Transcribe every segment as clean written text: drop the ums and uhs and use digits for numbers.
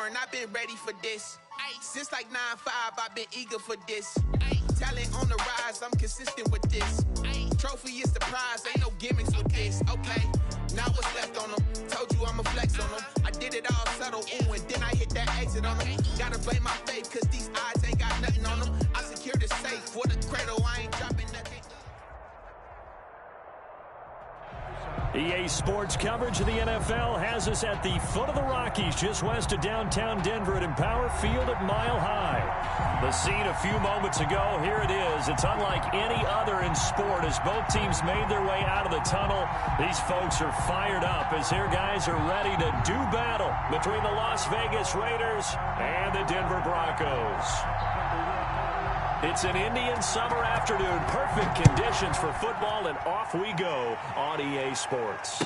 foreign, I've been ready for this. Since like 9-5, I've been eager for this. Talent on the rise, I'm consistent with this. Trophy is the prize, ain't no gimmicks with this. Okay, now what's left on them? Told you I'ma flex on them. I did it all subtle, ooh, and then I hit that exit on them. Gotta blame my faith, cause these odds ain't got nothing on them. I secured the safe for the cradle, I ain't dropping nothing. EA Sports coverage of the NFL has us at the foot of the Rockies, just west of downtown Denver at Empower Field at Mile High. The scene a few moments ago, here it is. It's unlike any other in sport as both teams made their way out of the tunnel. These folks are fired up as their guys are ready to do battle between the Las Vegas Raiders and the Denver Broncos. It's an Indian summer afternoon. Perfect conditions for football, and off we go on EA Sports.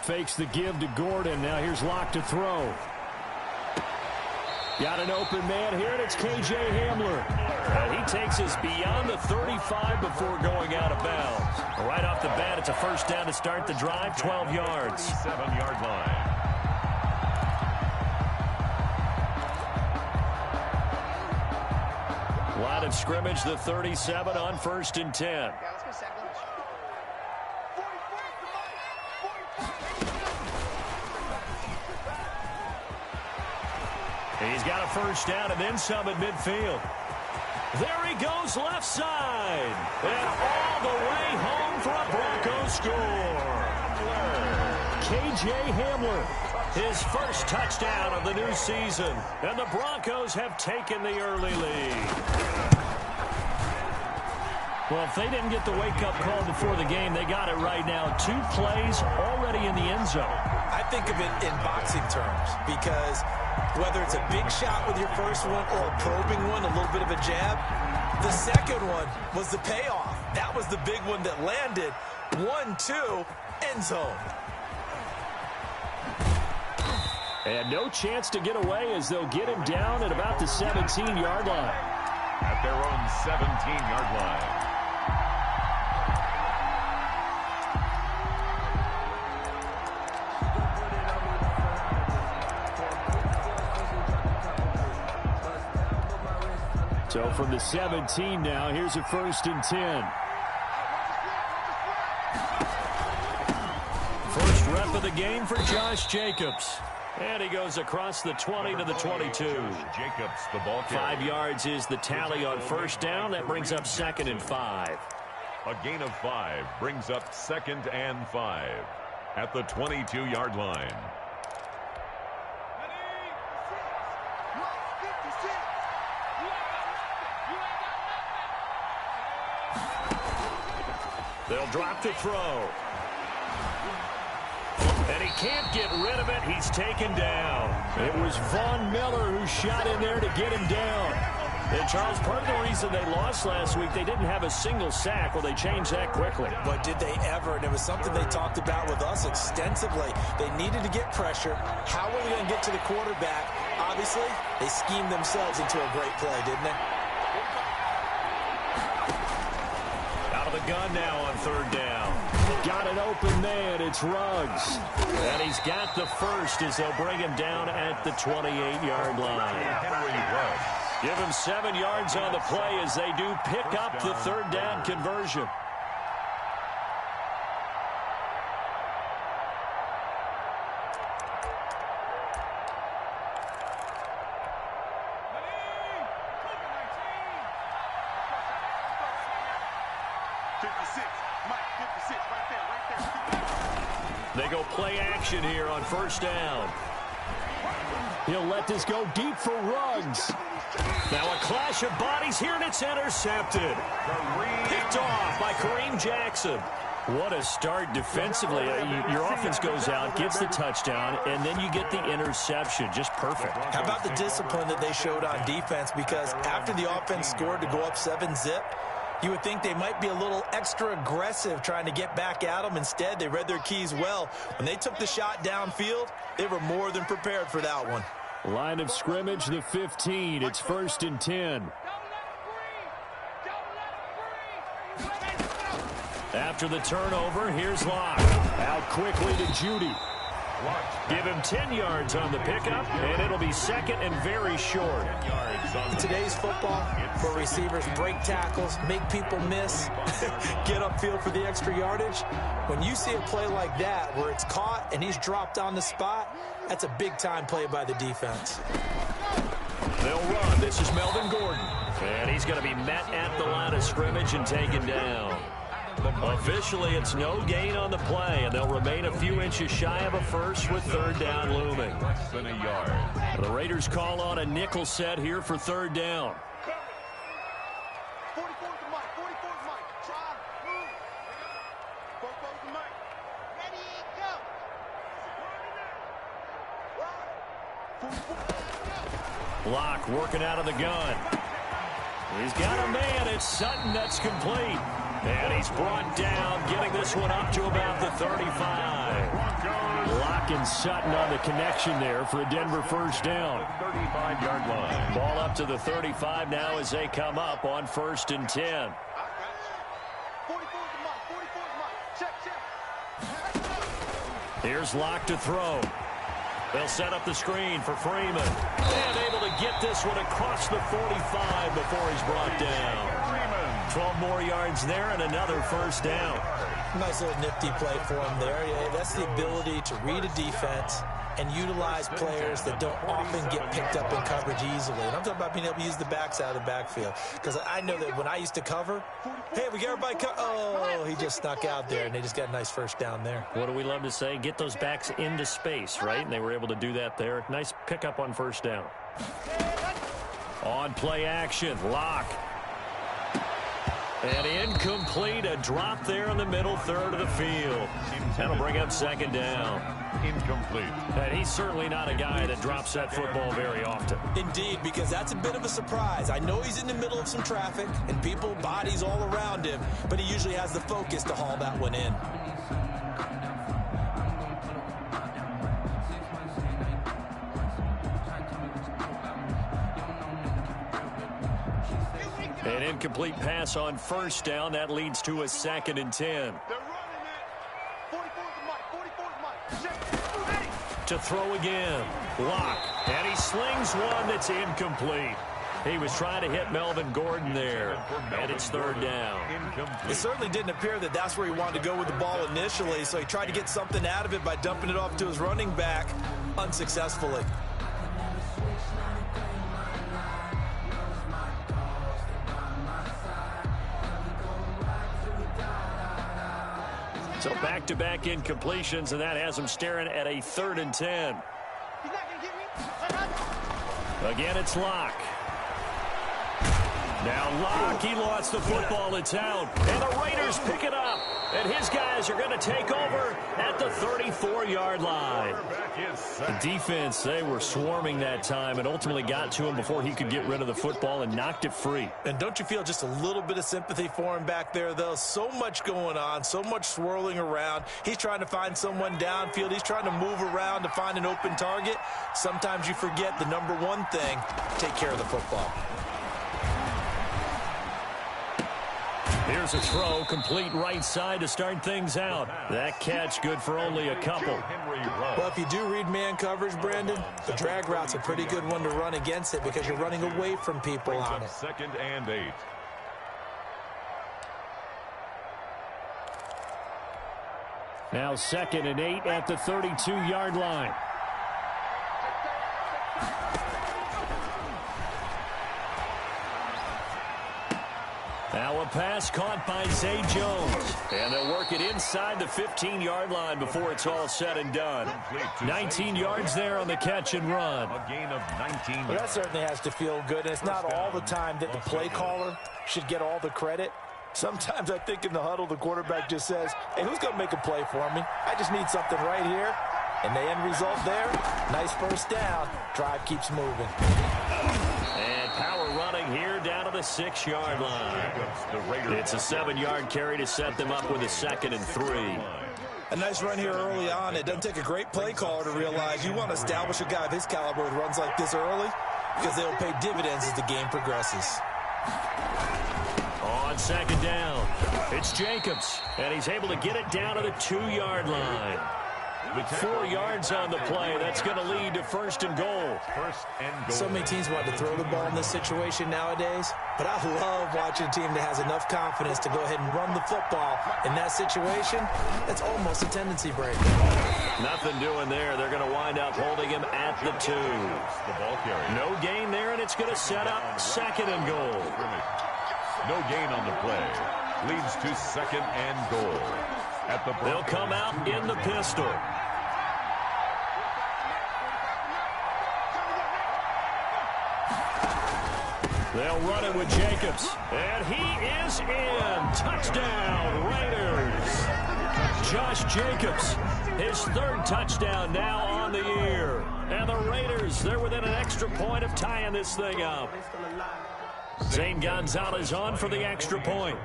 Fakes the give to Gordon. Now here's Locke to throw. Got an open man here, and it's K.J. Hamler. And he takes us beyond the 35 before going out of bounds. Right off the bat, it's a first down to start the drive, 12 yards. 7-yard line. Line of scrimmage, the 37 on 1st and 10. He's got a first down and then some at midfield. There he goes left side. And all the way home for a Broncos score. K.J. Hamler, his first touchdown of the new season. And the Broncos have taken the early lead. Well, if they didn't get the wake-up call before the game, they got it right now. 2 plays already in the end zone. I think of it in boxing terms because whether it's a big shot with your first one or a probing one, a little bit of a jab, the second one was the payoff. That was the big one that landed. 1-2, end zone. And no chance to get away as they'll get him down at about the 17-yard line. At their own 17-yard line. So from the 17 now, here's a 1st and 10. First rep of the game for Josh Jacobs. And he goes across the 20 to the 22. Jacobs, the ball carrier. 5 yards is the tally on first down. That brings up 2nd and 5. A gain of 5 brings up 2nd and 5 at the 22-yard line. They'll drop the throw. And he can't get rid of it. He's taken down. It was Von Miller who shot in there to get him down. And, Charles, part of the reason they lost last week, they didn't have a single sack. Well, they changed that quickly. But did they ever? And it was something they talked about with us extensively. They needed to get pressure. How were they going to get to the quarterback? Obviously, they schemed themselves into a great play, didn't they? Out of the gun now on 3rd down. Got an open man. It's Ruggs. And he's got the first as they'll bring him down at the 28-yard line. Give him 7 yards on the play as they do pick up the 3rd down conversion. They go play action here on 1st down. He'll let this go deep for Ruggs. Now a clash of bodies here, and it's intercepted. Picked off by Kareem Jackson. What a start defensively. Your offense goes out, gets the touchdown, and then you get the interception. Just perfect. How about the discipline that they showed on defense? Because after the offense scored to go up 7-zip, you would think they might be a little extra aggressive trying to get back at them. Instead, they read their keys well. When they took the shot downfield, they were more than prepared for that one. Line of scrimmage, the 15. It's 1st and 10. After the turnover, here's Locke. Out quickly to Judy. Give him 10 yards on the pickup, and it'll be 2nd and very short. In today's football, where receivers break tackles, make people miss, get upfield for the extra yardage, when you see a play like that where it's caught and he's dropped on the spot, that's a big-time play by the defense. They'll run. This is Melvin Gordon. And he's going to be met at the line of scrimmage and taken down. Officially, it's no gain on the play, and they'll remain a few inches shy of a first with 3rd down looming. Less than a yard. The Raiders call on a nickel set here for 3rd down. 44 is the mic. 44 is the mic. Try, move. 44 is the mic. Ready, go. Locke working out of the gun. He's got a man. It's Sutton that's complete. And he's brought down, getting this one up to about the 35. Locke and Sutton on the connection there for a Denver 1st down. 35-yard line. Ball up to the 35 now as they come up on 1st and 10. 44 is the mic. 44 is the mic. Check. Here's Locke to throw. They'll set up the screen for Freeman. And able to get this one across the 45 before he's brought down. 12 more yards there and another 1st down. Nice little nifty play for him there. Yeah, that's the ability to read a defense and utilize players that don't often get picked up in coverage easily. And I'm talking about being able to use the backside of the backfield. Because I know that when I used to cover, hey, we got everybody oh, he just snuck out there, and they just got a nice 1st down there. What do we love to say? Get those backs into space, right? And they were able to do that there. Nice pickup on 1st down. On play action, Locke. And incomplete, a drop there in the middle 3rd of the field. That'll bring up 2nd down. Incomplete. And he's certainly not a guy that drops that football very often. Indeed, because that's a bit of a surprise. I know he's in the middle of some traffic and people, bodies all around him, but he usually has the focus to haul that one in. An incomplete pass on 1st down. That leads to a 2nd and 10. They're running it. 44 is the mic. 44 is the mic. Check. To throw again. Locke. And he slings one that's incomplete. He was trying to hit Melvin Gordon there. And it's 3rd down. It certainly didn't appear that that's where he wanted to go with the ball initially, so he tried to get something out of it by dumping it off to his running back unsuccessfully. So back-to-back incompletions, and that has him staring at a 3rd and 10. He's not going to get me. Again, it's Locke. Now Locke, he lost the football. It's out. And the Raiders pick it up. And his guys are going to take over at the 34-yard line. The defense, they were swarming that time and ultimately got to him before he could get rid of the football and knocked it free. And don't you feel just a little bit of sympathy for him back there, though? So much going on, so much swirling around. He's trying to find someone downfield. He's trying to move around to find an open target. Sometimes you forget the number one thing, take care of the football. Here's a throw, complete right side to start things out. That catch good for only a couple. Well, if you do read man coverage, Brandon, the drag route's a pretty good one to run against it because you're running away from people on it. 2nd and 8. Now 2nd and 8 at the 32-yard line. Now a pass caught by Zay Jones. And they'll work it inside the 15-yard line before it's all said and done. 19 yards there on the catch and run. A gain of 19 yards. Well, that certainly has to feel good. And it's not all the time that the play caller should get all the credit. Sometimes I think in the huddle, the quarterback just says, hey, who's going to make a play for me? I just need something right here. And the end result there, nice first down. Drive keeps moving. And power running here down to the 6-yard line. It's a 7-yard carry to set them up with a 2nd and 3. A nice run here early on. It doesn't take a great play caller to realize you want to establish a guy of his caliber with runs like this early because they'll pay dividends as the game progresses. On 2nd down, it's Jacobs, and he's able to get it down to the 2-yard line. With 4 yards on the play, that's going to lead to 1st and goal. So many teams want to throw the ball in this situation nowadays, but I love watching a team that has enough confidence to go ahead and run the football. In that situation, that's almost a tendency break. Nothing doing there. They're going to wind up holding him at the 2. No gain there, and it's going to set up 2nd and goal. No gain on the play. Leads to 2nd and goal. They'll come out in the pistol. They'll run it with Jacobs. And he is in. Touchdown, Raiders. Josh Jacobs, his 3rd touchdown now on the year. And the Raiders, they're within an extra point of tying this thing up. Zane Gonzalez on for the extra point.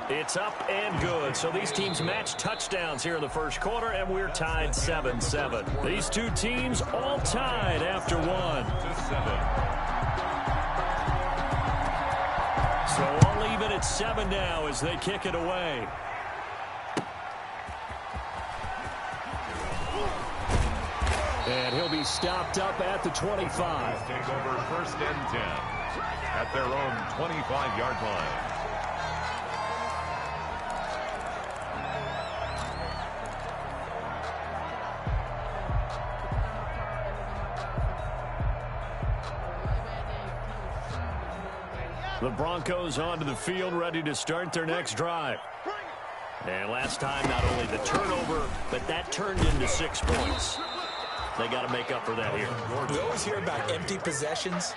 It's up and good. So these teams match touchdowns here in the first quarter, and we're tied 7-7. These two teams all tied after 1. So all even at 7 now as they kick it away. And he'll be stopped up at the 25. Take over 1st and 10 at their own 25-yard line. The Broncos onto the field, ready to start their next drive. And last time, not only the turnover, but that turned into 6 points. They got to make up for that here. We always hear about empty possessions.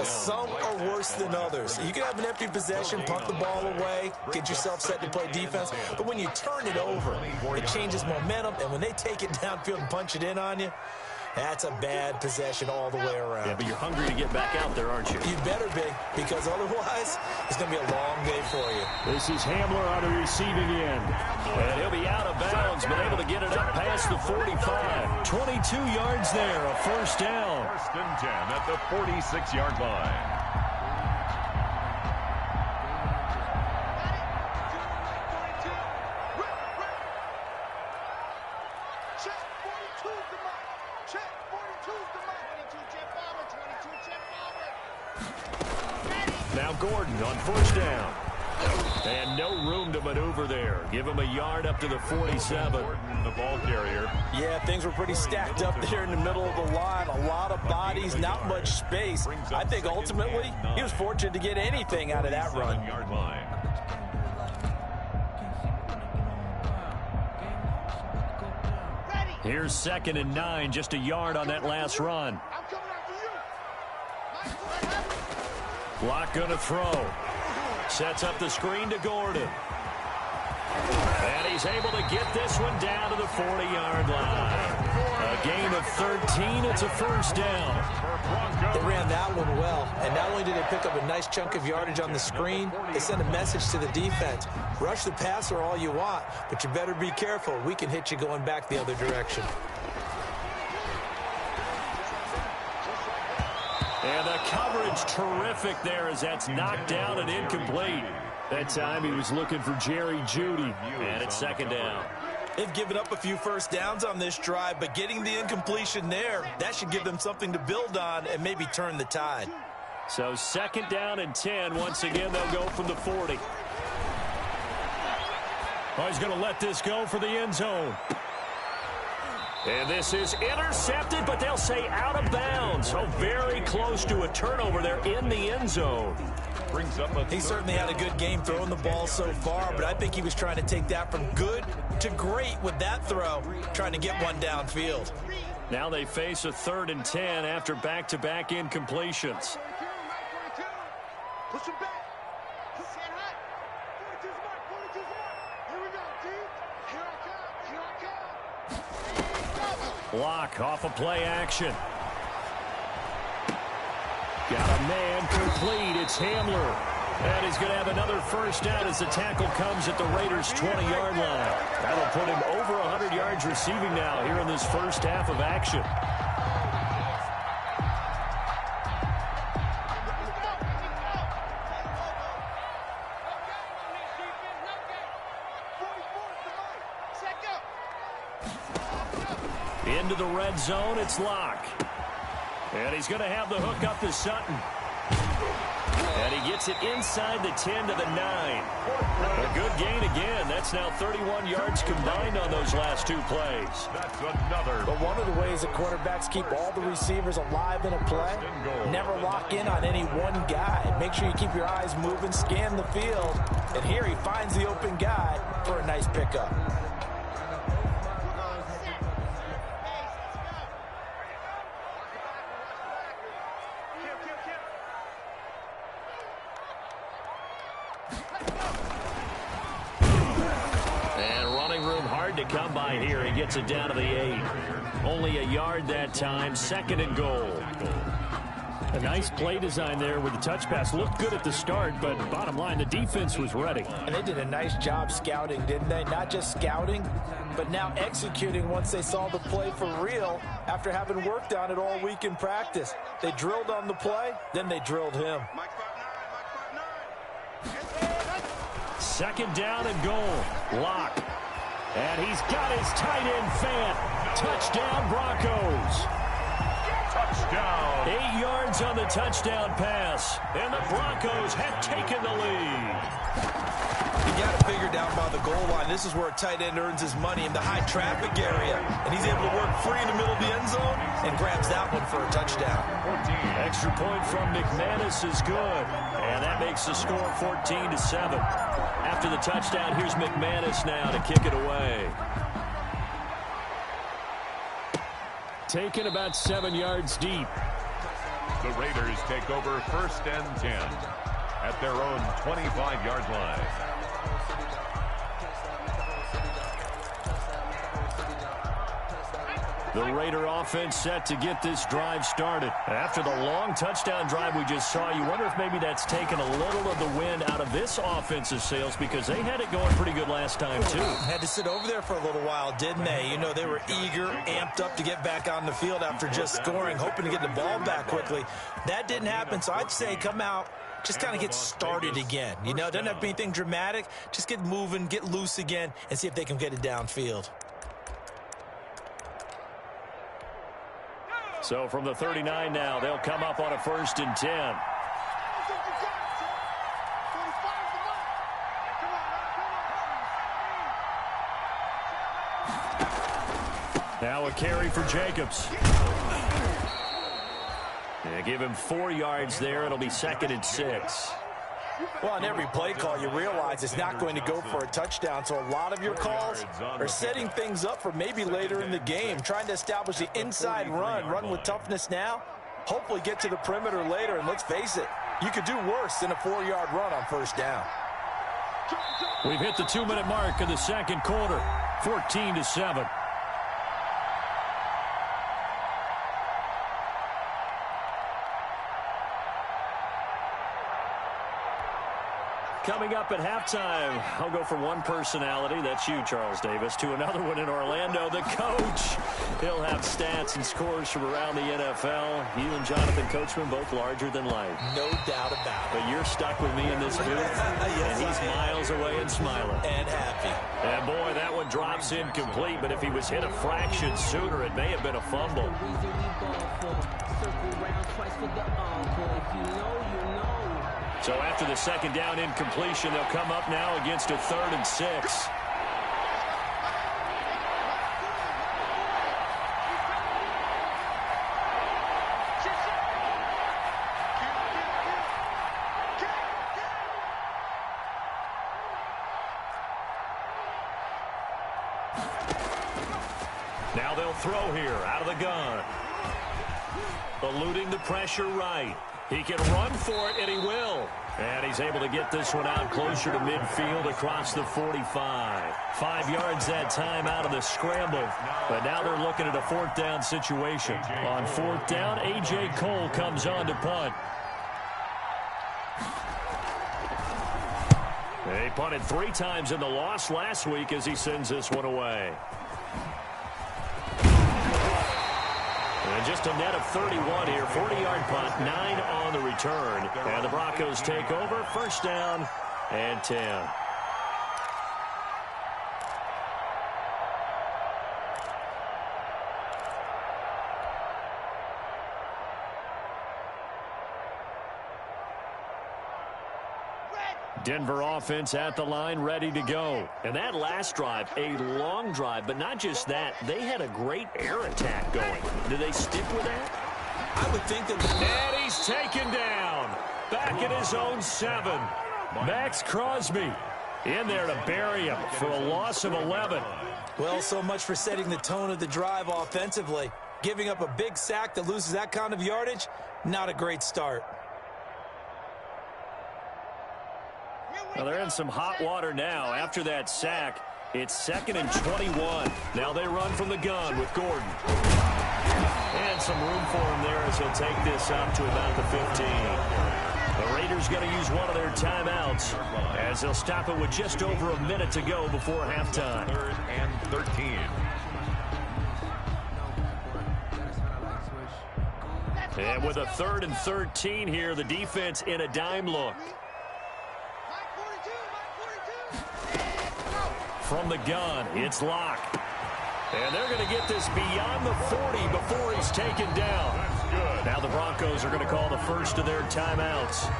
Some are worse than others. You can have an empty possession, punt the ball away, get yourself set to play defense. But when you turn it over, it changes momentum. And when they take it downfield and punch it in on you, that's a bad possession all the way around. Yeah, but you're hungry to get back out there, aren't you? You better be, because otherwise, it's going to be a long day for you. This is Hamler on the receiving end. And he'll be out of bounds, but able to get it up past the 45. 22 yards there, a 1st down. 1st and 10 at the 46-yard line. Now Gordon on 1st down. And no room to maneuver there. Give him a yard up to the 47. The ball carrier. Yeah, things were pretty stacked up there in the middle of the line. A lot of bodies, not much space. I think ultimately he was fortunate to get anything out of that run. Here's 2nd and 9, just a yard on that last run. Block going to throw. Sets up the screen to Gordon. And he's able to get this one down to the 40-yard line. A gain of 13. It's a 1st down. They ran that one well. And not only did they pick up a nice chunk of yardage on the screen, they sent a message to the defense. Rush the passer all you want, but you better be careful. We can hit you going back the other direction. And the coverage terrific there as that's knocked down and incomplete. That time he was looking for Jerry Jeudy. And it's 2nd down. They've given up a few 1st downs on this drive, but getting the incompletion there, that should give them something to build on and maybe turn the tide. So 2nd down and 10. Once again, they'll go from the 40. Oh, he's going to let this go for the end zone. And this is intercepted, but they'll say out of bounds. So very close to a turnover there in the end zone. He certainly had a good game throwing the ball so far, but I think he was trying to take that from good to great with that throw, trying to get one downfield. Now they face a 3rd and 10 after back-to-back incompletions. Push him back. Set hot. 42's mark. 42's mark. Here we go, team. Here I come. Here I come. Block off of play action. Got a man complete. It's Hamler. And he's going to have another first down as the tackle comes at the Raiders' 20-yard line. That'll put him over 100 yards receiving now here in this first half of action. Into the red zone, it's Locke. And he's going to have the hook up to Sutton. And he gets it inside the 10 to the 9. A good gain again. That's now 31 yards combined on those last 2 plays. That's another. But one of the ways that quarterbacks keep all the receivers alive in a play, never lock in on any one guy. Make sure you keep your eyes moving, scan the field. And here he finds the open guy for a nice pickup. To come by here. He gets it down to the 8. Only a yard that time. 2nd and goal. A nice play design there with the touch pass. Looked good at the start, but bottom line, the defense was ready. And they did a nice job scouting, didn't they? Not just scouting, but now executing once they saw the play for real after having worked on it all week in practice. They drilled on the play, then they drilled him. 2nd down and goal. Locke. And he's got his tight end fan. Touchdown, Broncos. Touchdown. 8 yards on the touchdown pass. And the Broncos have taken the lead. You got to figure down by the goal line. This is where a tight end earns his money in the high traffic area. And he's able to work free in the middle of the end zone and grabs that one for a touchdown. Extra point from McManus is good. And that makes the score 14-7. After the touchdown, here's McManus now to kick it away. Taken about 7 yards deep. The Raiders take over 1st and 10 at their own 25-yard line. The Raider offense set to get this drive started. After the long touchdown drive we just saw, you wonder if maybe that's taken a little of the wind out of this offensive sails because they had it going pretty good last time, too. Had to sit over there for a little while, didn't they? You know, they were eager, amped up to get back on the field after just scoring, hoping to get the ball back quickly. That didn't happen, so I'd say come out, just kind of get started again. You know, it doesn't have to be anything dramatic. Just get moving, get loose again, and see if they can get it downfield. So from the 39 now, they'll come up on a 1st and 10. Now a carry for Jacobs. They give him 4 yards there. It'll be 2nd and 6. Well, on every play call, you realize it's not going to go for a touchdown. So a lot of your calls are setting things up for maybe later in the game, trying to establish the inside run with toughness now, hopefully get to the perimeter later. And let's face it, you could do worse than a 4-yard run on 1st down. We've hit the 2-minute mark of the 2nd quarter, 14-7. Coming up at halftime, I'll go from one personality, that's you, Charles Davis, to another one in Orlando, the coach. He'll have stats and scores from around the NFL. You and Jonathan Coachman, both larger than life. No doubt about it. But you're stuck with me in this booth, yes, and he's miles away and smiling. And happy. And boy, that one drops incomplete, but if he was hit a fraction sooner, it may have been a fumble. So after the 2nd down incompletion, they'll come up now against a 3rd and 6. Now Now they'll throw here out of the gun. Eluding the pressure right. He can run for it, and he will. And he's able to get this one out closer to midfield across the 45. 5 yards that time out of the scramble. But now they're looking at a 4th down situation. On 4th down, A.J. Cole comes on to punt. They punted 3 times in the loss last week as he sends this one away. And just a net of 31 here. 40-yard punt, 9 on the return. And the Broncos take over. 1st down and 10. Denver offense at the line, ready to go. And that last drive, a long drive, but not just that. They had a great air attack going. Do they stick with that? I would think that. And he's taken down. Back at his own 7. Max Crosby in there to bury him for a loss of 11. Well, so much for setting the tone of the drive offensively. Giving up a big sack that loses that kind of yardage, not a great start. Well, they're in some hot water now. After that sack, it's 2nd and 21. Now they run from the gun with Gordon. And some room for him there as he'll take this up to about the 15. The Raiders going to use one of their timeouts as they'll stop it with just over a minute to go before halftime. 3rd and 13. And with a 3rd and 13 here, the defense in a dime look. From the gun, it's Locke. And they're going to get this beyond the 40 before he's taken down. Now the Broncos are going to call the first of their timeouts,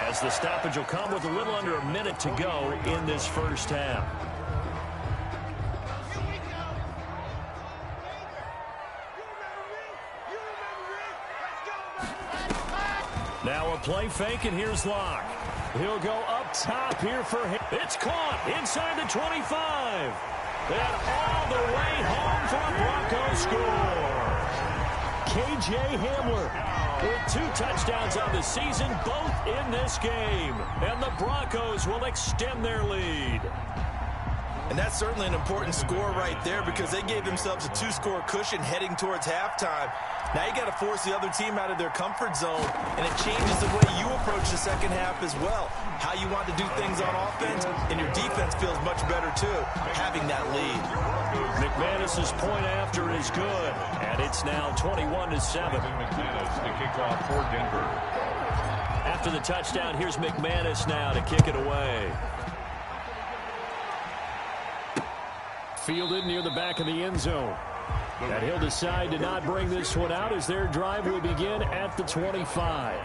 as the stoppage will come with a little under a minute to go in this first half. Now a play fake, and here's Locke. He'll go up top here for him. It's caught inside the 25. And all the way home for a Broncos score. K.J. Hamler with 2 touchdowns on the season, both in this game. And the Broncos will extend their lead. And that's certainly an important score right there because they gave themselves a 2-score cushion heading towards halftime. Now you got to force the other team out of their comfort zone, and it changes the way you approach the second half as well. How you want to do things on offense, and your defense feels much better too, having that lead. McManus's point after is good, and it's now 21-7. McManus to kick off for Denver. After the touchdown, here's McManus now to kick it away. Fielded near the back of the end zone. And he'll decide to not bring this one out as their drive will begin at the 25.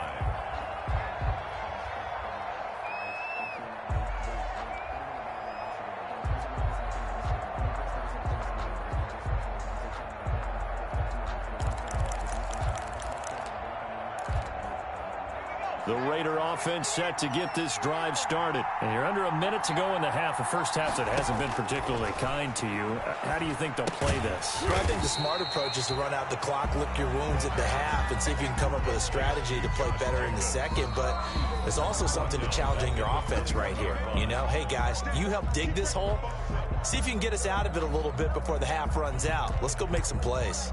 The Raider offense set to get this drive started. And you're under a minute to go in the half. A first half that hasn't been particularly kind to you. How do you think they'll play this? Well, I think the smart approach is to run out the clock, lick your wounds at the half, and see if you can come up with a strategy to play better in the second. But there's also something to challenging your offense right here. You know, hey, guys, you help dig this hole. See if you can get us out of it a little bit before the half runs out. Let's go make some plays.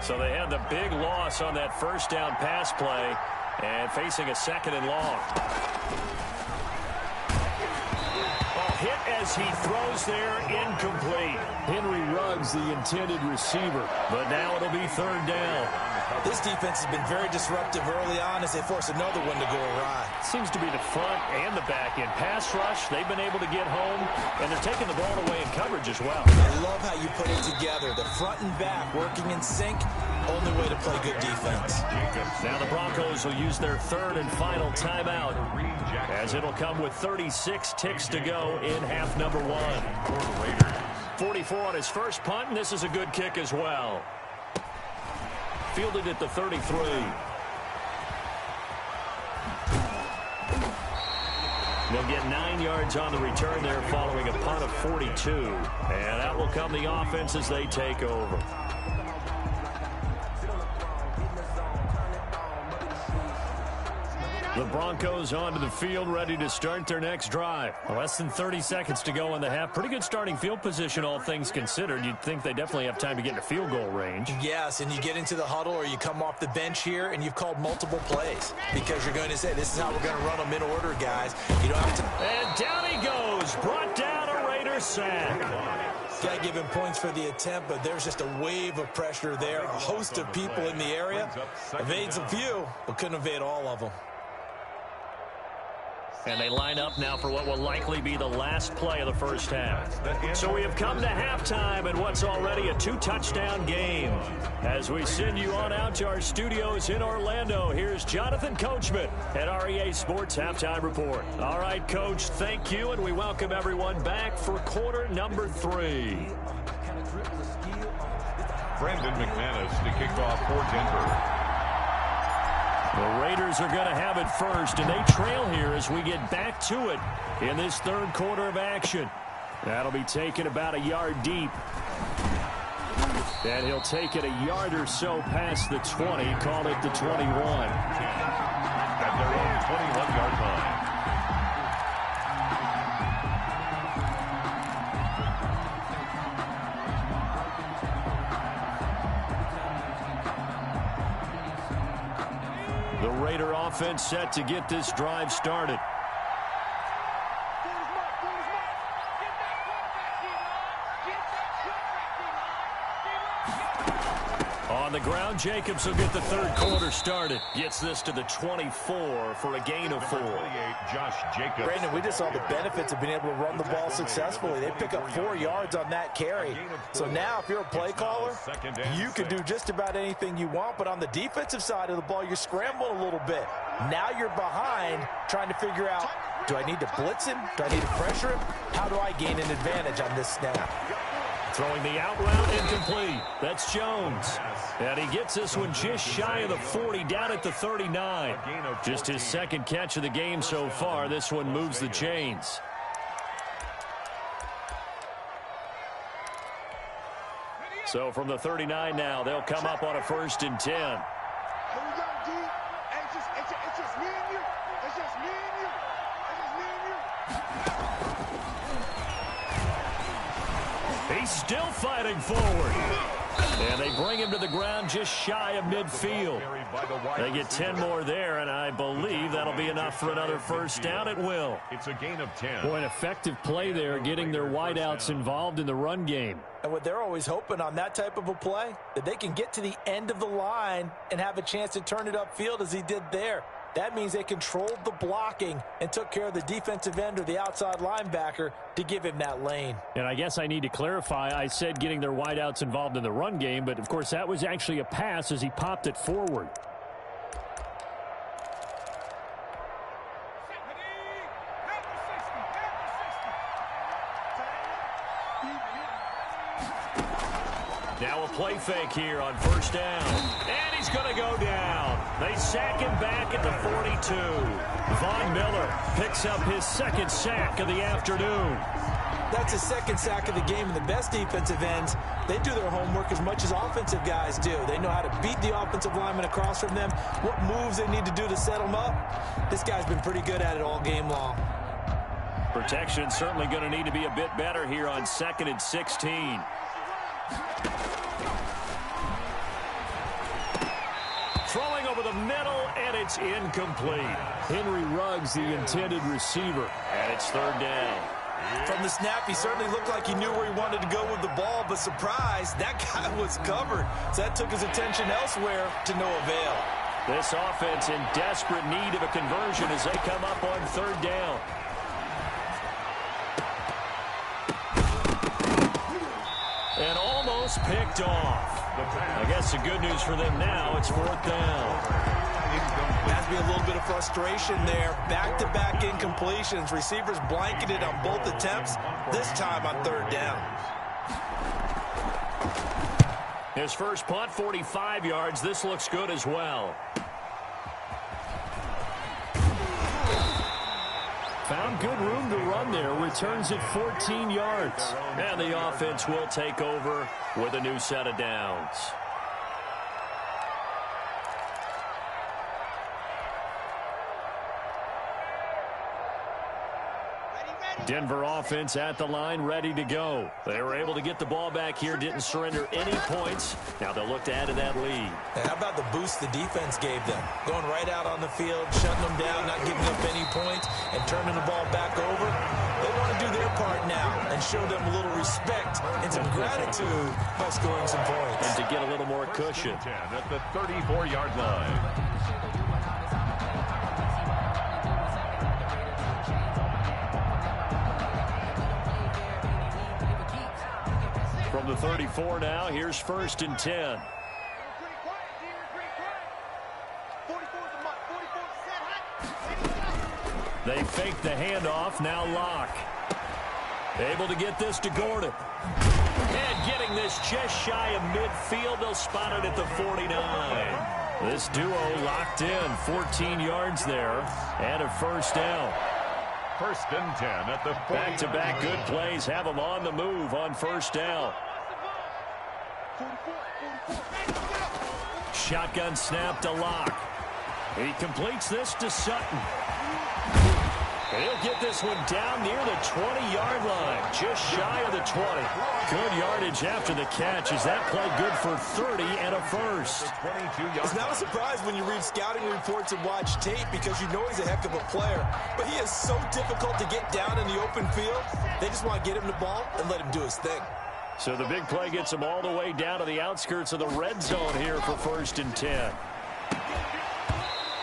So they had the big loss on that first down pass play and facing a 2nd and long. Hit as he throws there, incomplete. Henry Ruggs, the intended receiver. But now it'll be 3rd down. This defense has been very disruptive early on as they force another one to go awry. Seems to be the front and the back end. Pass rush, they've been able to get home, and they're taking the ball away in coverage as well. I love how you put it together. The front and back working in sync. Only way to play good defense. Now the Broncos will use their 3rd and final timeout, as it'll come with 36 ticks to go in half number 1. 44 on his first punt, and this is a good kick as well. Fielded at the 33. They'll get 9 yards on the return there following a punt of 42. And that will come the offense as they take over. The Broncos onto the field, ready to start their next drive. Less than 30 seconds to go in the half. Pretty good starting field position, all things considered. You'd think they definitely have time to get into field goal range. Yes, and you get into the huddle or you come off the bench here and you've called multiple plays because you're going to say, this is how we're going to run them in order, guys. You don't have to... And down he goes. Brought down a Raider sack. Got to give him points for the attempt, but there's just a wave of pressure there. A host of people in the area. Evades a few, but couldn't evade all of them. And they line up now for what will likely be the last play of the first half. So we have come to halftime in what's already a 2-touchdown game. As we send you on out to our studios in Orlando, here's Jonathan Coachman at REA Sports Halftime Report. All right, Coach, thank you, and we welcome everyone back for quarter number 3. Brandon McManus to kick off for Denver. The Raiders are going to have it first, and they trail here as we get back to it in this third quarter of action. That'll be taken about a yard deep. And he'll take it a yard or so past the 20, call it the 21. At their own 21-yard line. The Raider offense set to get this drive started. On the ground, Jacobs will get the third quarter started. Gets this to the 24 for a gain of 4. Josh Jacobs. Brandon, we just saw the benefits of being able to run the ball successfully. They pick up 4 yards on that carry. So now if you're a play caller, you can do just about anything you want. But on the defensive side of the ball, you're scrambling a little bit. Now you're behind trying to figure out, do I need to blitz him? Do I need to pressure him? How do I gain an advantage on this snap? Throwing the out route incomplete. That's Jones. And he gets this one just shy of the 40, down at the 39. Just his second catch of the game so far. This one moves the chains. So from the 39 now, they'll come up on a 1st and 10. Here we go, D. It's just me and you. It's just me and you. It's just me and you. He's still fighting forward. And they bring him to the ground just shy of midfield. They get 10 more there, and I believe that'll be enough for another first down. It will. It's a gain of 10. Boy, an effective play there, getting their wideouts involved in the run game. And what they're always hoping on that type of a play, that they can get to the end of the line and have a chance to turn it upfield as he did there. That means they controlled the blocking and took care of the defensive end or the outside linebacker to give him that lane. And I guess I need to clarify, I said getting their wideouts involved in the run game, but of course that was actually a pass as he popped it forward. Now a play fake here on first down. And he's going to go down. They sack him back at the 42. Von Miller picks up his second sack of the afternoon. That's his second sack of the game, and the best defensive ends, they do their homework as much as offensive guys do. They know how to beat the offensive lineman across from them, what moves they need to do to set them up. This guy's been pretty good at it all game long. Protection certainly going to need to be a bit better here on 2nd and 16. Throwing over the middle, and it's incomplete. Henry Ruggs, the intended receiver, and it's 3rd down. From the snap, he certainly looked like he knew where he wanted to go with the ball, but surprise, that guy was covered. So that took his attention elsewhere to no avail. This offense in desperate need of a conversion as they come up on 3rd down. And almost picked off. I guess the good news for them now, it's 4th down. Has to be a little bit of frustration there. Back-to-back incompletions. Receivers blanketed on both attempts, this time on 3rd down. His first punt, 45 yards. This looks good as well. Found good room to run there. Returns it 14 yards. And the offense will take over with a new set of downs. Denver offense at the line, ready to go. They were able to get the ball back here, didn't surrender any points. Now they'll look to add to that lead. And how about the boost the defense gave them? Going right out on the field, shutting them down, not giving up any points, and turning the ball back over. They want to do their part now and show them a little respect and some gratitude by scoring some points. And to get a little more cushion. At the 34-yard line. From the 34 now, here's 1st and 10. They fake the handoff, now Locke. Able to get this to Gordon. And getting this just shy of midfield, they'll spot it at the 49. This duo locked in, 14 yards there, and a 1st down. 1st and 10 at the 49. Back-to-back good plays have them on the move on 1st down. Shotgun snap to Locke. He completes this to Sutton. He'll get this one down near the 20-yard line, just shy of the 20. Good yardage after the catch. Is that play good for 30 and a 1st? It's not a surprise when you read scouting reports and watch tape because you know he's a heck of a player. But he is so difficult to get down in the open field. They just want to get him the ball and let him do his thing. So the big play gets him all the way down to the outskirts of the red zone here for 1st and 10.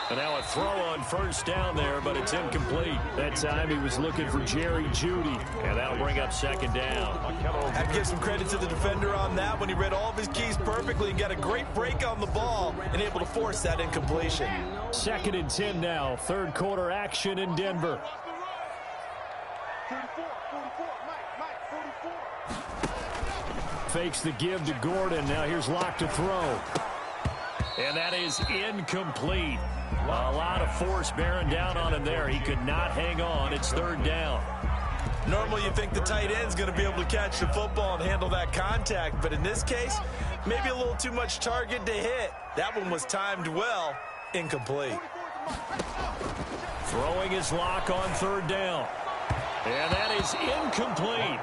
And now a throw on 1st down there, but it's incomplete. That time he was looking for Jerry Jeudy, and that'll bring up 2nd down. Have to give some credit to the defender on that when he read all of his keys perfectly and got a great break on the ball and able to force that incompletion. 2nd and 10 now, 3rd quarter action in Denver. Fakes the give to Gordon. Now here's Locke to throw. And that is incomplete. A lot of force bearing down on him there. He could not hang on. It's 3rd down. Normally you think the tight end's going to be able to catch the football and handle that contact. But in this case, maybe a little too much target to hit. That one was timed well. Incomplete. Throwing his Locke on 3rd down. And that is incomplete.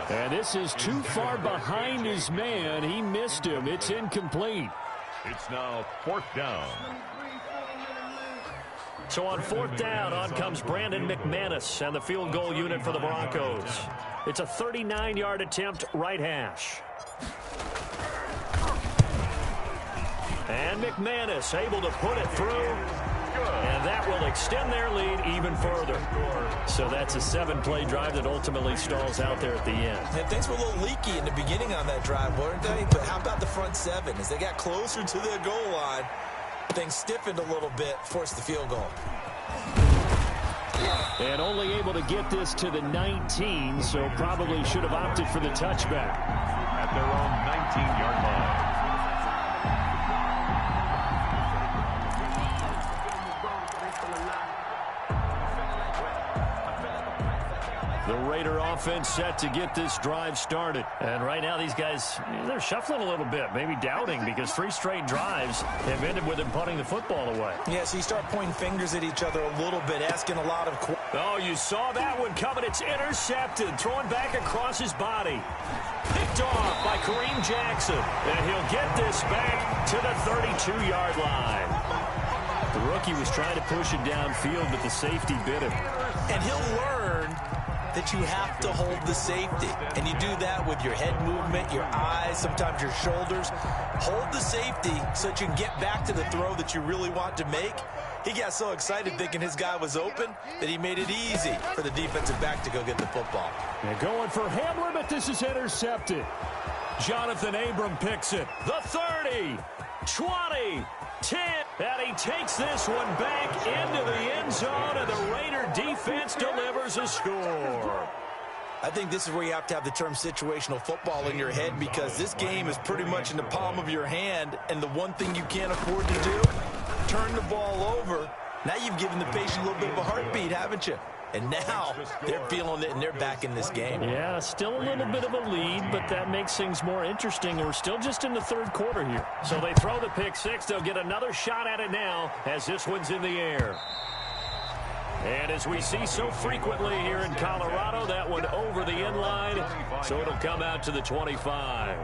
And this is too far behind his man. He missed him. It's incomplete. It's now 4th down. So on 4th down, on comes Brandon McManus and the field goal unit for the Broncos. It's a 39-yard attempt, right hash. And McManus able to put it through. And that will extend their lead even further. So that's a 7-play drive that ultimately stalls out there at the end. And things were a little leaky in the beginning on that drive, weren't they? But how about the front 7? As they got closer to their goal line, things stiffened a little bit, forced the field goal. And only able to get this to the 19, so probably should have opted for the touchback. At their own 19-yard line. The Raider offense set to get this drive started. And right now these guys, they're shuffling a little bit, maybe doubting, because 3 straight drives have ended with them punting the football away. Yeah, so you start pointing fingers at each other a little bit, asking a lot of questions. Oh, you saw that one coming. It's intercepted, throwing back across his body. Picked off by Kareem Jackson. And he'll get this back to the 32-yard line. The rookie was trying to push it downfield, but the safety bit him. And he'll learn that you have to hold the safety. And you do that with your head movement, your eyes, sometimes your shoulders. Hold the safety so that you can get back to the throw that you really want to make. He got so excited thinking his guy was open that he made it easy for the defensive back to go get the football. They're going for Hamler, but this is intercepted. Jonathan Abram picks it. The 30, 20, 10. And he takes this one back into the end zone, and the Raider defense delivers a score. I think this is where you have to have the term situational football in your head, because this game is pretty much in the palm of your hand, and the one thing you can't afford to do, turn the ball over. Now you've given the patient a little bit of a heartbeat, haven't you? And now they're feeling it, and they're back in this game. Yeah, still a little bit of a lead, but that makes things more interesting. We're still just in the third quarter here. So they throw the pick six. They'll get another shot at it now as this one's in the air. And as we see so frequently here in Colorado, that one over the end line, so it'll come out to the 25.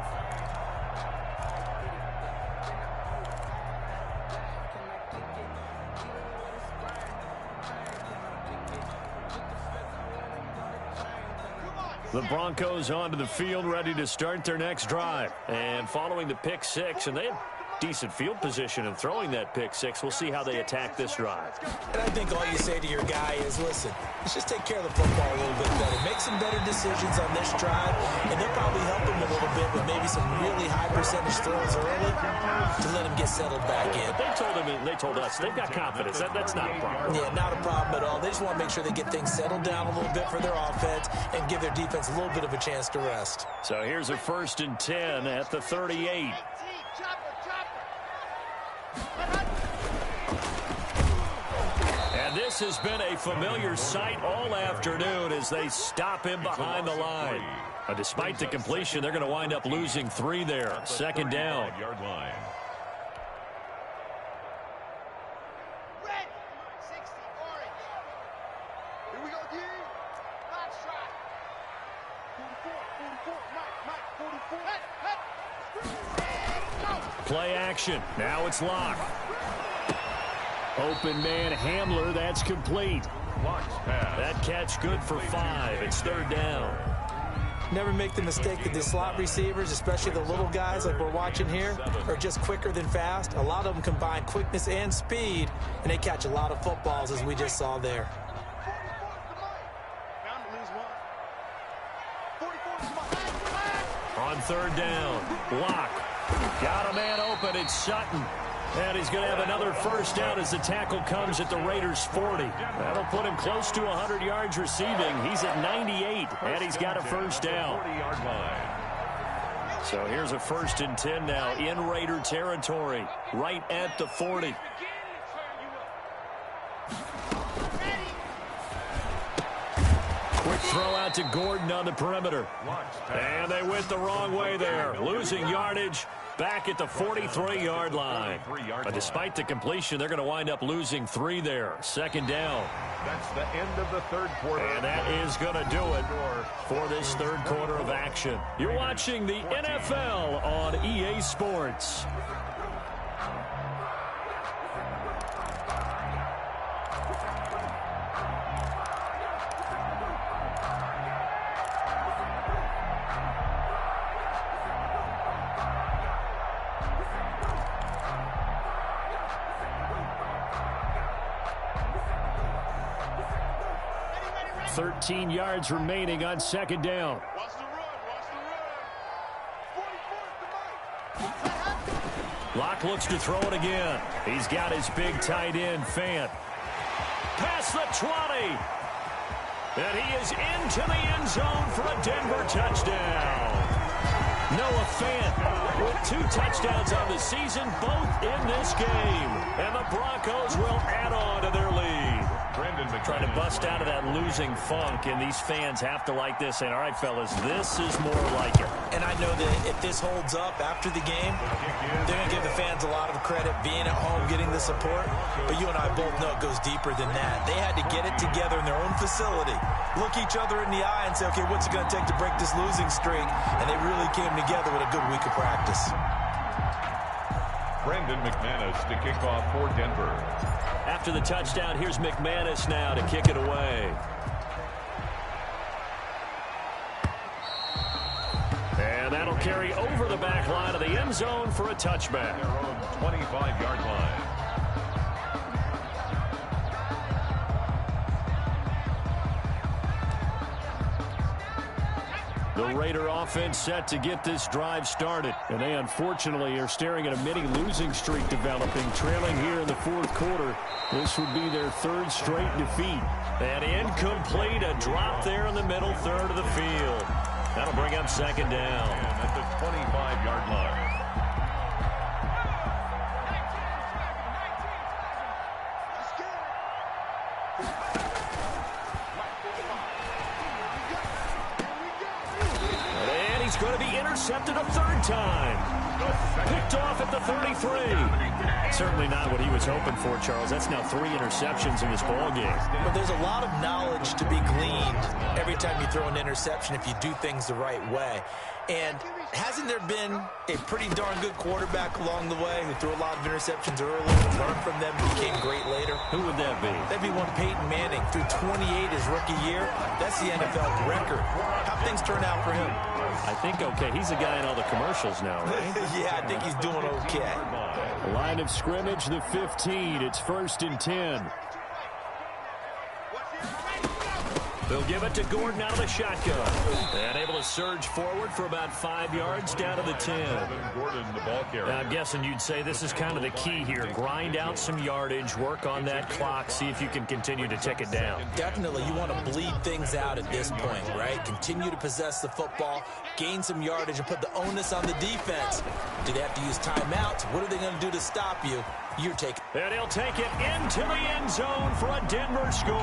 The Broncos onto the field, ready to start their next drive. And following the pick six, and they have decent field position in throwing that pick six. We'll see how they attack this drive. And I think all you say to your guy is, listen, let's just take care of the football a little bit better. Make some better decisions on this drive, and they'll probably help him a little bit with maybe some really high percentage throws early to let him get settled back in. But they told us they've got confidence. That's not a problem. Yeah, not a problem at all. They just want to make sure they get things settled down a little bit for their offense and give their defense a little bit of a chance to rest. So here's a 1st and 10 at the 38. And this has been a familiar sight all afternoon as they stop him behind the line. Despite the completion, they're going to wind up losing 3 there. 2nd down. Play action. Now it's Locke. Open man Hamler. That's complete. That catch good for 5. It's 3rd down. Never make the mistake that the slot receivers, especially the little guys like we're watching here, are just quicker than fast. A lot of them combine quickness and speed, and they catch a lot of footballs, as we just saw there. On 3rd down, Locke. Got a man open. It's Sutton. And he's going to have another 1st down as the tackle comes at the Raiders' 40. That'll put him close to 100 yards receiving. He's at 98, and he's got a 1st down. So here's a 1st and 10 now in Raider territory, right at the 40. Quick throw out to Gordon on the perimeter. And they went the wrong way there, losing yardage. Back at the 43-yard line. But despite the completion, they're going to wind up losing 3 there. 2nd down. That's the end of the 3rd quarter. And that is going to do it for this 3rd quarter of action. You're watching the NFL on EA Sports. Ready, 13 yards remaining on 2nd down. Watch the run. 44's the mic. Locke looks to throw it again. He's got his big tight end, Fant. Past the 20. And he is into the end zone for a Denver touchdown. Noah Fant with 2 touchdowns on the season, both in this game. And the Broncos will add on to their lead. Trying to bust out of that losing funk, and these fans have to like this. And all right, fellas, this is more like it. And I know that if this holds up after the game, they're going to give the fans a lot of credit being at home, getting the support. But you and I both know it goes deeper than that. They had to get it together in their own facility, look each other in the eye and say, okay, what's it going to take to break this losing streak? And they really came together with a good week of practice. Brandon McManus to kick off for Denver. After the touchdown, here's McManus now to kick it away. And that'll carry over the back line of the end zone for a touchback. Their own 25-yard line. The Raider offense set to get this drive started. And they unfortunately are staring at a mini losing streak developing, trailing here in the 4th quarter. This would be their 3rd straight defeat. And incomplete, a drop there in the middle 3rd of the field. That'll bring up 2nd down. And at the 25-yard line. And he's going to be intercepted a third time. Picked off at the 33. Certainly not what he was hoping for, Charles. That's now 3 interceptions in this ball game. But there's a lot of knowledge to be gleaned every time you throw an interception if you do things the right way. And hasn't there been a pretty darn good quarterback along the way who threw a lot of interceptions early, learned from them, became great later? Who would that be? That'd be one Peyton Manning. Threw 28 his rookie year. That's the NFL record. How'd things turn out for him? I think okay. He's a guy in all the commercials now, right? Yeah, I think he's doing okay. Line of scrimmage, the 15. It's 1st and 10. They'll give it to Gordon out of the shotgun. And able to surge forward for about 5 yards down to the 10. Gordon, the ball carrier. I'm guessing you'd say this is kind of the key here. Grind out some yardage, work on that clock, see if you can continue to tick it down. Definitely, you want to bleed things out at this point, right? Continue to possess the football, gain some yardage, and put the onus on the defense. Do they have to use timeouts? What are they going to do to stop you? You're taking. And he'll take it into the end zone for a Denver score.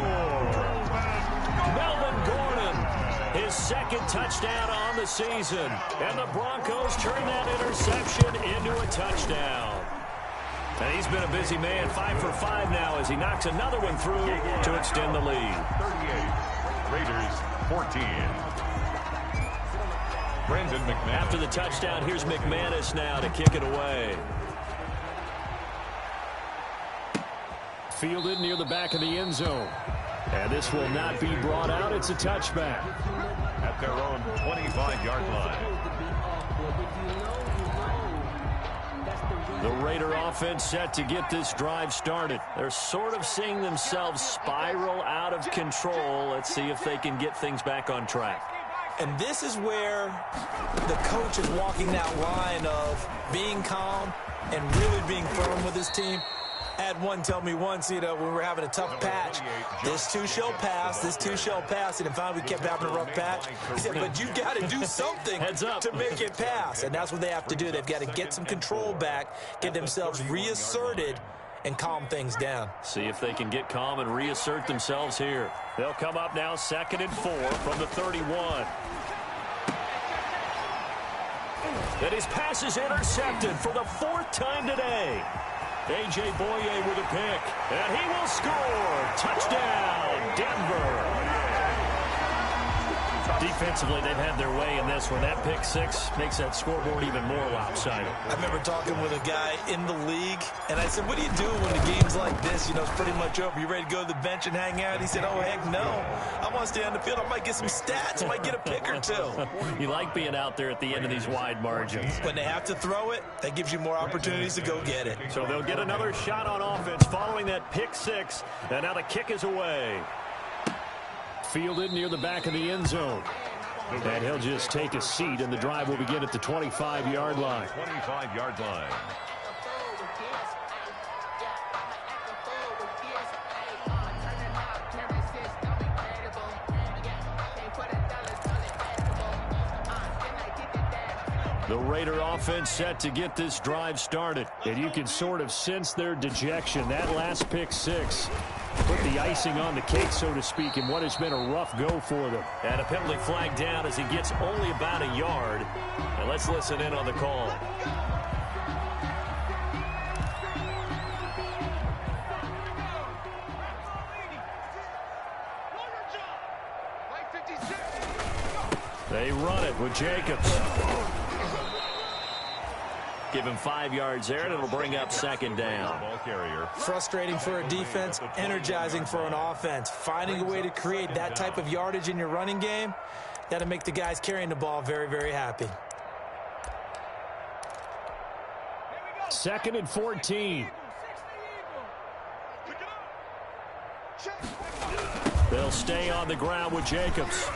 Melvin Gordon, his second touchdown on the season. And the Broncos turn that interception into a touchdown. And he's been a busy man, 5 for 5 now as he knocks another one through to extend the lead. 38, Raiders 14. Brandon McManus. After the touchdown, here's McManus now to kick it away. Fielded near the back of the end zone. And this will not be brought out. It's a touchback. At their own 25-yard line. The Raider offense set to get this drive started. They're sort of seeing themselves spiral out of control. Let's see if they can get things back on track. And this is where the coach is walking that line of being calm and really being firm with his team. I had one tell me once, when we're having a tough patch, this too shall pass, this too shall pass. And finally we kept having a rough patch. He said, but you got to do something to make it pass. And that's what they have to do. They've got to get some control back, get themselves reasserted, and calm things down. See if they can get calm and reassert themselves here. They'll come up now 2nd and 4 from the 31. And his pass is intercepted for the 4th time today. A.J. Boye with a pick, and he will score. Touchdown, Denver. Defensively, they've had their way in this one. That pick 6 makes that scoreboard even more lopsided. I remember talking with a guy in the league, and I said, what do you do when the game's like this? It's pretty much over. You ready to go to the bench and hang out? He said, oh, heck no. I want to stay on the field. I might get some stats. I might get a pick or two. You like being out there at the end of these wide margins. When they have to throw it, that gives you more opportunities to go get it. So they'll get another shot on offense following that pick 6, and now the kick is away. Fielded near the back of the end zone. And he'll just take a seat, and the drive will begin at the 25-yard line. 25-yard line. The Raider offense set to get this drive started. And you can sort of sense their dejection. That last pick 6 put the icing on the cake, so to speak, in what has been a rough go for them. And a penalty flag down as he gets only about a yard. And let's listen in on the call. They run it with Jacobs. Give him 5 yards there, and it'll bring up 2nd down. Ball carrier. Frustrating for a defense, energizing for an offense. Finding a way to create that type of yardage in your running game, that'll make the guys carrying the ball very, very happy. 2nd and 14. They'll stay on the ground with Jacobs.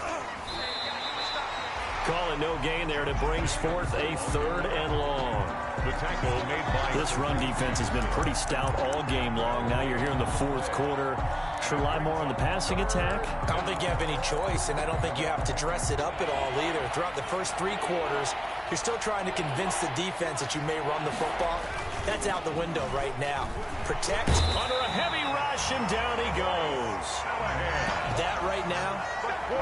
Call it no gain there, and it brings forth a 3rd and long. The tackle made by... This run defense has been pretty stout all game long. Now you're here in the 4th quarter. Should rely more on the passing attack? I don't think you have any choice, and I don't think you have to dress it up at all either. Throughout the first 3 quarters, you're still trying to convince the defense that you may run the football. That's out the window right now. Protect. Under a heavy rush. possession. Down he goes. That right now,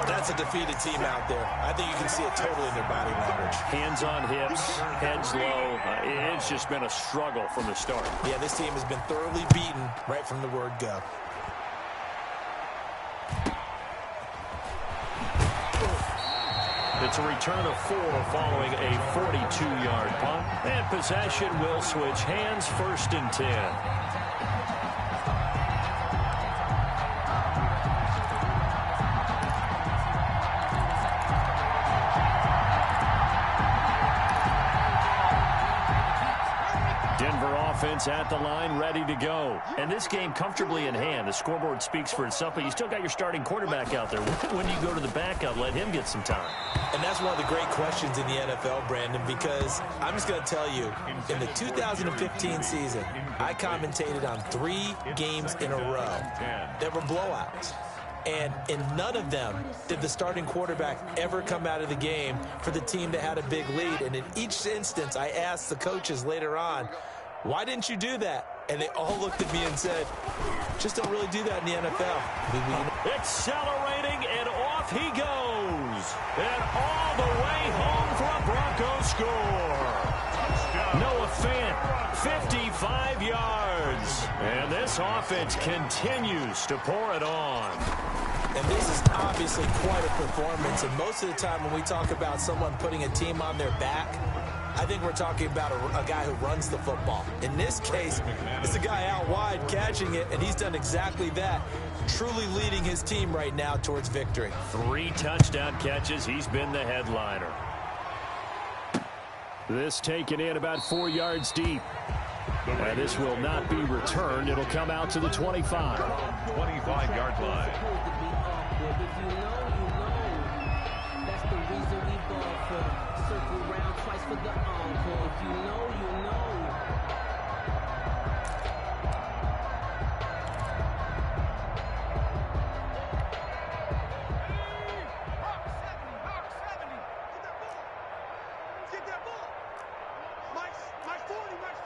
that's a defeated team out there. I think you can see it totally in their body language. Hands on hips, heads low. It's just been a struggle from the start. Yeah, this team has been thoroughly beaten right from the word go. It's a return of 4 following a 42-yard punt. And possession will switch hands, 1st and 10. Offense at the line, ready to go. And this game comfortably in hand. The scoreboard speaks for itself, but you still got your starting quarterback out there. When do you go to the backup, let him get some time? And that's one of the great questions in the NFL, Brandon, because I'm just going to tell you, in the 2015 season, I commentated on 3 games in a row that were blowouts. And in none of them did the starting quarterback ever come out of the game for the team that had a big lead. And in each instance, I asked the coaches later on, why didn't you do that? And they all looked at me and said, just don't really do that in the NFL. Accelerating, and off he goes. And all the way home for a Broncos score. Noah Fant, 55 yards. And this offense continues to pour it on. And this is obviously quite a performance. And most of the time when we talk about someone putting a team on their back, I think we're talking about a guy who runs the football. In this case, it's a guy out wide catching it, and he's done exactly that, truly leading his team right now towards victory. 3 touchdown catches. He's been the headliner. This taken in about 4 yards deep. And this will not be returned. It'll come out to the 25. 25-yard line. That's the reason we ball for. Circle round twice for the encore. If you know, you know. Get that ball. Mike 40, Mike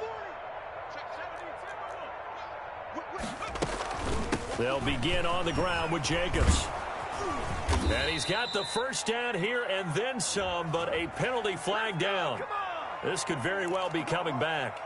40. They'll begin on the ground with Jacobs. And he's got the first down here and then some, but a penalty flag down. This could very well be coming back.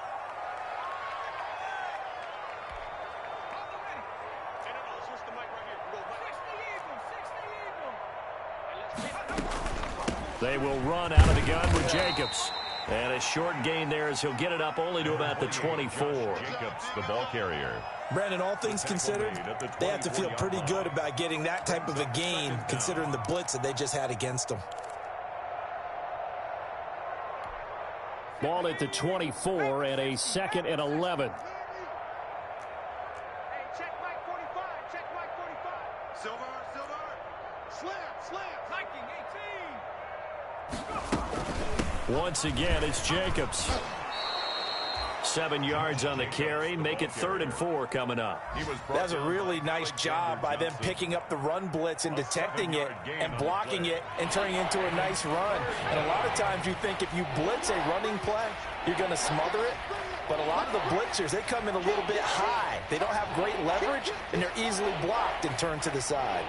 They will run out of the gun with Jacobs. And a short gain there as he'll get it up only to about the 24. Jacobs, the ball carrier. Brandon, all things considered, they have to feel pretty good about getting that type of a gain, considering the blitz that they just had against them. Ball at the 24 and a 2nd and 11. Hey, check Mike 45. Check Mike 45. Silver. Slam. Viking 18. Once again, it's Jacobs. 7 yards on the carry. Make it 3rd and 4 coming up. That's a really nice job by them picking up the run blitz and detecting it and blocking it and turning it into a nice run. And a lot of times you think if you blitz a running play, you're going to smother it. But a lot of the blitzers, they come in a little bit high. They don't have great leverage, and they're easily blocked and turned to the side.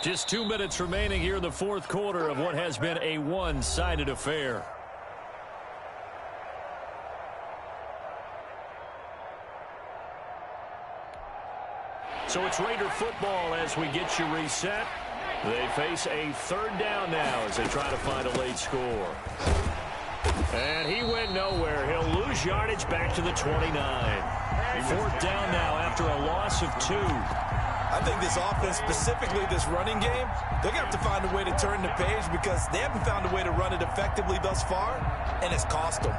Just 2 minutes remaining here in the 4th quarter of what has been a one-sided affair. So it's Raider football as we get you reset. They face a 3rd down now as they try to find a late score. And he went nowhere. He'll lose yardage back to the 29. 4th down now after a loss of 2. I think this offense, specifically this running game, they're going to have to find a way to turn the page because they haven't found a way to run it effectively thus far, and it's cost them.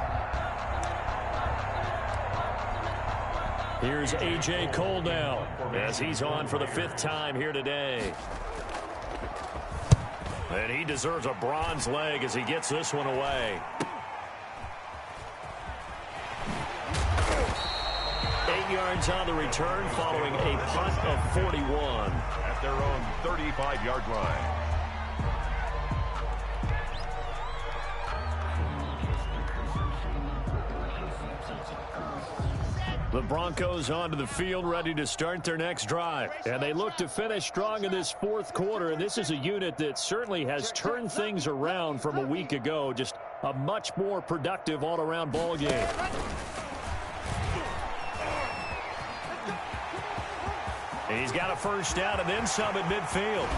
Here's A.J. Cole now as he's on for the 5th time here today. And he deserves a bronze leg as he gets this one away. 8 yards on the return following a punt of 41. At their own 35-yard line. The Broncos onto the field ready to start their next drive. And they look to finish strong in this fourth quarter. And this is a unit that certainly has turned things around from a week ago. Just a much more productive all-around ball game. He's got a first down and then some at midfield.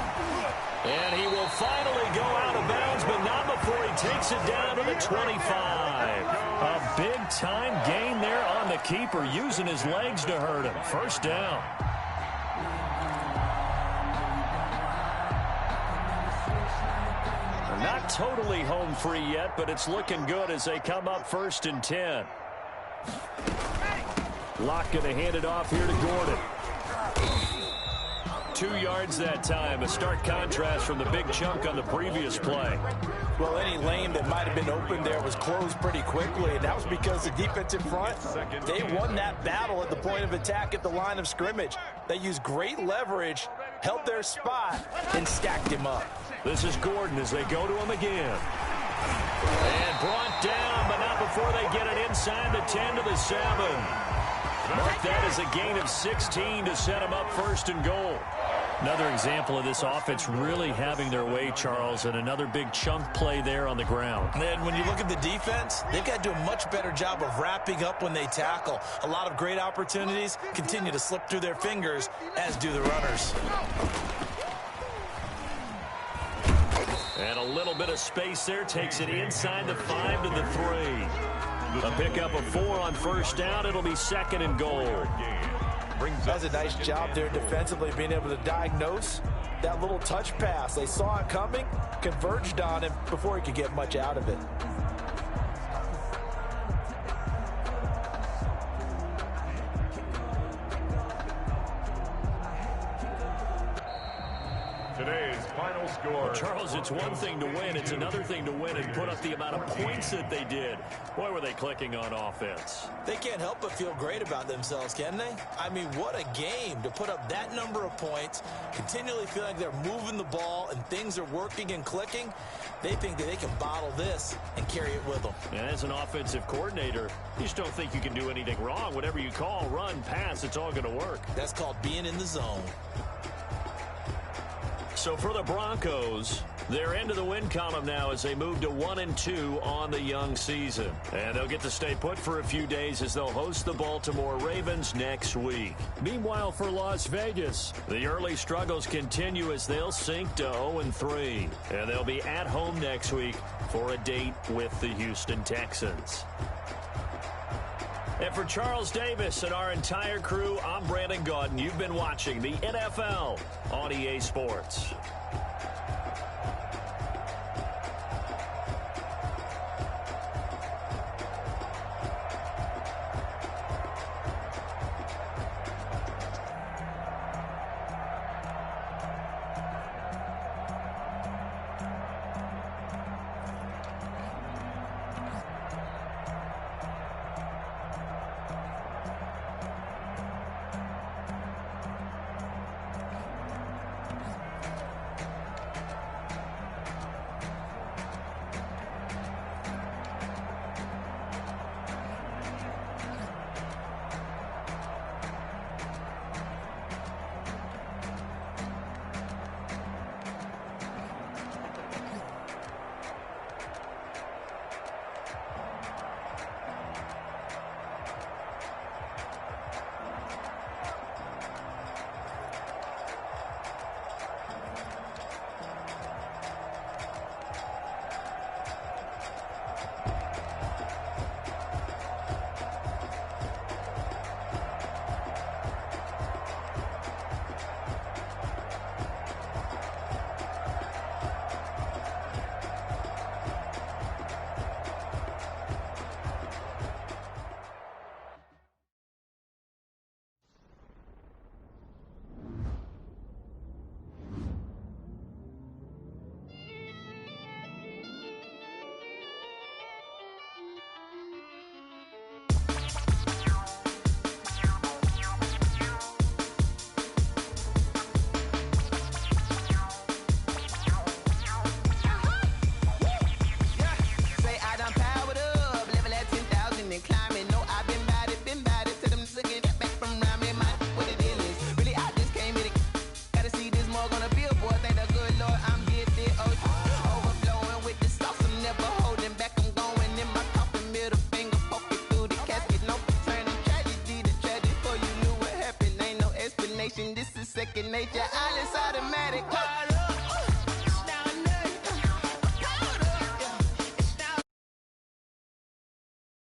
And he will finally go out of bounds, but not before he takes it down to the 25. A big-time gain there on the keeper, using his legs to hurt him. First down. They're not totally home free yet, but it's looking good as they come up 1st and 10. Locke going to hand it off here to Gordon. 2 yards that time, a stark contrast from the big chunk on the previous play. Well, any lane that might have been open there was closed pretty quickly, and that was because the defensive front, they won that battle at the point of attack at the line of scrimmage. They used great leverage, held their spot, and stacked him up. This is Gordon as they go to him again. And brought down, but not before they get it inside the 10 to the 7. Mark that as a gain of 16 to set him up 1st and goal. Another example of this offense really having their way, Charles, and another big chunk play there on the ground. And then when you look at the defense, they've got to do a much better job of wrapping up when they tackle. A lot of great opportunities continue to slip through their fingers, as do the runners. And a little bit of space there takes it inside the 5 to the 3. A pickup of 4 on first down. It'll be 2nd and goal. Does a nice job there defensively, being able to diagnose that little touch pass. They saw it coming, converged on him before he could get much out of it. Today's final score. Well, Charles, it's one thing to win. It's another thing to win and put up the amount of points that they did. Boy, were they clicking on offense. They can't help but feel great about themselves, can they? I mean, what a game to put up that number of points, continually feel like they're moving the ball and things are working and clicking. They think that they can bottle this and carry it with them. And as an offensive coordinator, you just don't think you can do anything wrong. Whatever you call, run, pass, it's all going to work. That's called being in the zone. So for the Broncos, they're into the win column now as they move to 1-2 on the young season. And they'll get to stay put for a few days as they'll host the Baltimore Ravens next week. Meanwhile, for Las Vegas, the early struggles continue as they'll sink to 0-3. And they'll be at home next week for a date with the Houston Texans. And for Charles Davis and our entire crew, I'm Brandon Gaudin. You've been watching the NFL on EA Sports. second nature. Alice automatic. Call